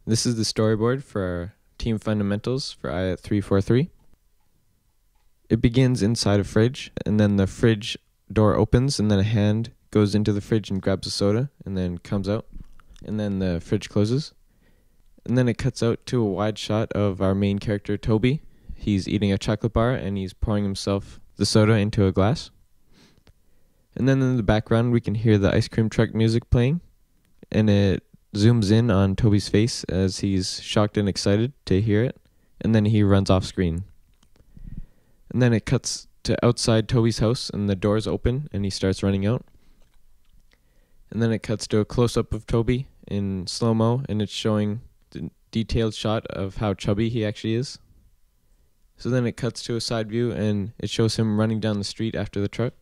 This is the storyboard for our team fundamentals for IAT 343. It begins inside a fridge, and then the fridge door opens, and then a hand goes into the fridge and grabs a soda, and then comes out, and then the fridge closes. And then it cuts out to a wide shot of our main character, Toby. He's eating a chocolate bar, and he's pouring himself the soda into a glass. And then in the background, we can hear the ice cream truck music playing, and it zooms in on Toby's face as he's shocked and excited to hear it, and then he runs off screen. And then it cuts to outside Toby's house, and the doors open, and he starts running out. And then it cuts to a close-up of Toby in slow-mo, and it's showing the detailed shot of how chubby he actually is. So then it cuts to a side view, and it shows him running down the street after the truck.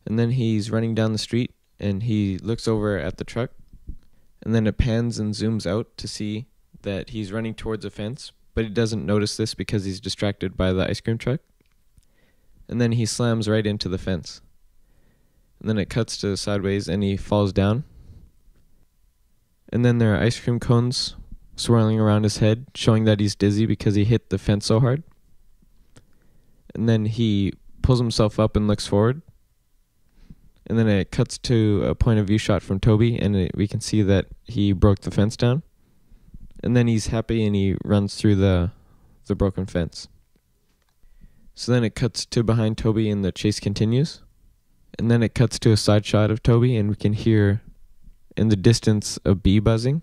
And then he's running down the street, and he looks over at the truck. And then it pans and zooms out to see that he's running towards a fence, but he doesn't notice this because he's distracted by the ice cream truck. And then he slams right into the fence. And then it cuts to sideways, and he falls down. And then there are ice cream cones swirling around his head, showing that he's dizzy because he hit the fence so hard. And then he pulls himself up and looks forward. And then it cuts to a point of view shot from Toby, and we can see that he broke the fence down. And then he's happy, and he runs through the broken fence. So then it cuts to behind Toby, and the chase continues. And then it cuts to a side shot of Toby, and we can hear in the distance a bee buzzing.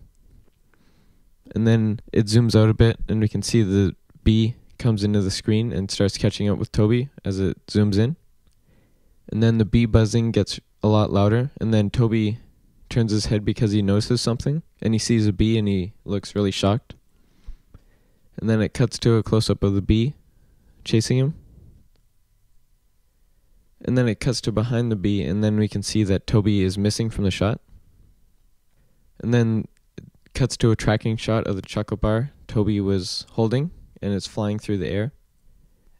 And then it zooms out a bit, and we can see the bee comes into the screen and starts catching up with Toby as it zooms in. And then the bee buzzing gets a lot louder, and then Toby turns his head because he notices something, and he sees a bee, and he looks really shocked. And then it cuts to a close-up of the bee chasing him. And then it cuts to behind the bee, and then we can see that Toby is missing from the shot. And then it cuts to a tracking shot of the chocolate bar Toby was holding, and it's flying through the air.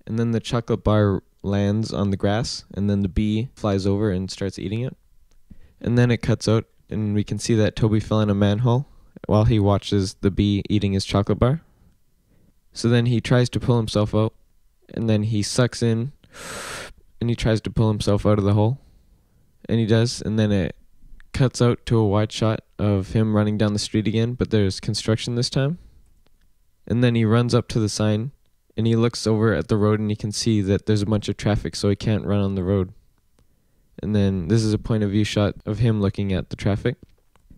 And then the chocolate bar lands on the grass, and then the bee flies over and starts eating it. And then it cuts out, and we can see that Toby fell in a manhole while he watches the bee eating his chocolate bar. So then he tries to pull himself out, and then he sucks in, and he tries to pull himself out of the hole. And he does, and then it cuts out to a wide shot of him running down the street again, but there's construction this time. And then he runs up to the sign, and he looks over at the road, and he can see that there's a bunch of traffic, so he can't run on the road. And then this is a point of view shot of him looking at the traffic.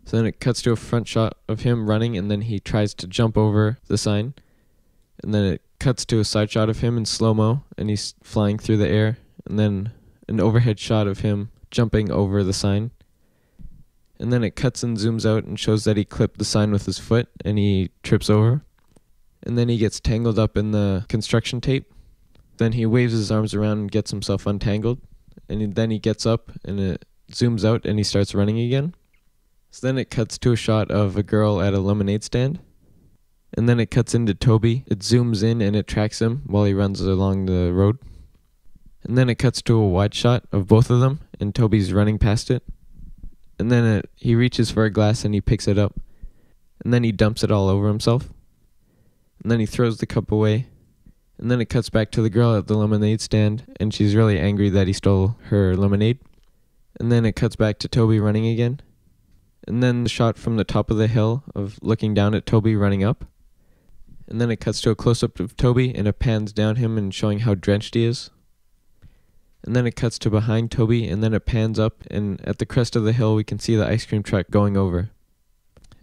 So then it cuts to a front shot of him running, and then he tries to jump over the sign. And then it cuts to a side shot of him in slow-mo, and he's flying through the air. And then an overhead shot of him jumping over the sign. And then it cuts and zooms out and shows that he clipped the sign with his foot, and he trips over. And then he gets tangled up in the construction tape. Then he waves his arms around and gets himself untangled. And then he gets up, and it zooms out, and he starts running again. So then it cuts to a shot of a girl at a lemonade stand. And then it cuts into Toby. It zooms in, and it tracks him while he runs along the road. And then it cuts to a wide shot of both of them, and Toby's running past it. And then he reaches for a glass, and he picks it up. And then he dumps it all over himself. And then he throws the cup away. And then it cuts back to the girl at the lemonade stand, and she's really angry that he stole her lemonade. And then it cuts back to Toby running again. And then the shot from the top of the hill of looking down at Toby running up. And then it cuts to a close-up of Toby, and it pans down him and showing how drenched he is. And then it cuts to behind Toby, and then it pans up, and at the crest of the hill we can see the ice cream truck going over.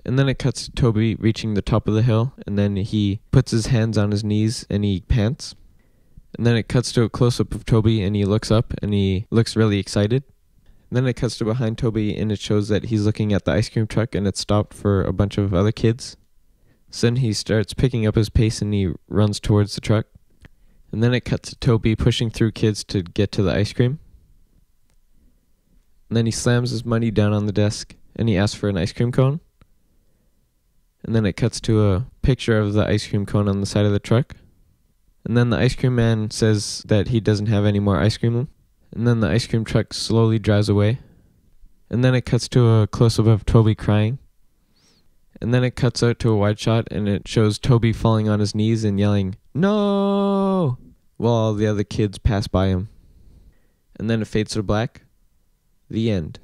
And then it cuts to Toby reaching the top of the hill, and then he puts his hands on his knees, and he pants. And then it cuts to a close-up of Toby, and he looks up, and he looks really excited. And then it cuts to behind Toby, and it shows that he's looking at the ice cream truck, and it's stopped for a bunch of other kids. So then he starts picking up his pace, and he runs towards the truck. And then it cuts to Toby pushing through kids to get to the ice cream. And then he slams his money down on the desk, and he asks for an ice cream cone. And then it cuts to a picture of the ice cream cone on the side of the truck. And then the ice cream man says that he doesn't have any more ice cream. And then the ice cream truck slowly drives away. And then it cuts to a close-up of Toby crying. And then it cuts out to a wide shot and it shows Toby falling on his knees and yelling, "No!" while all the other kids pass by him. And then it fades to black. The end.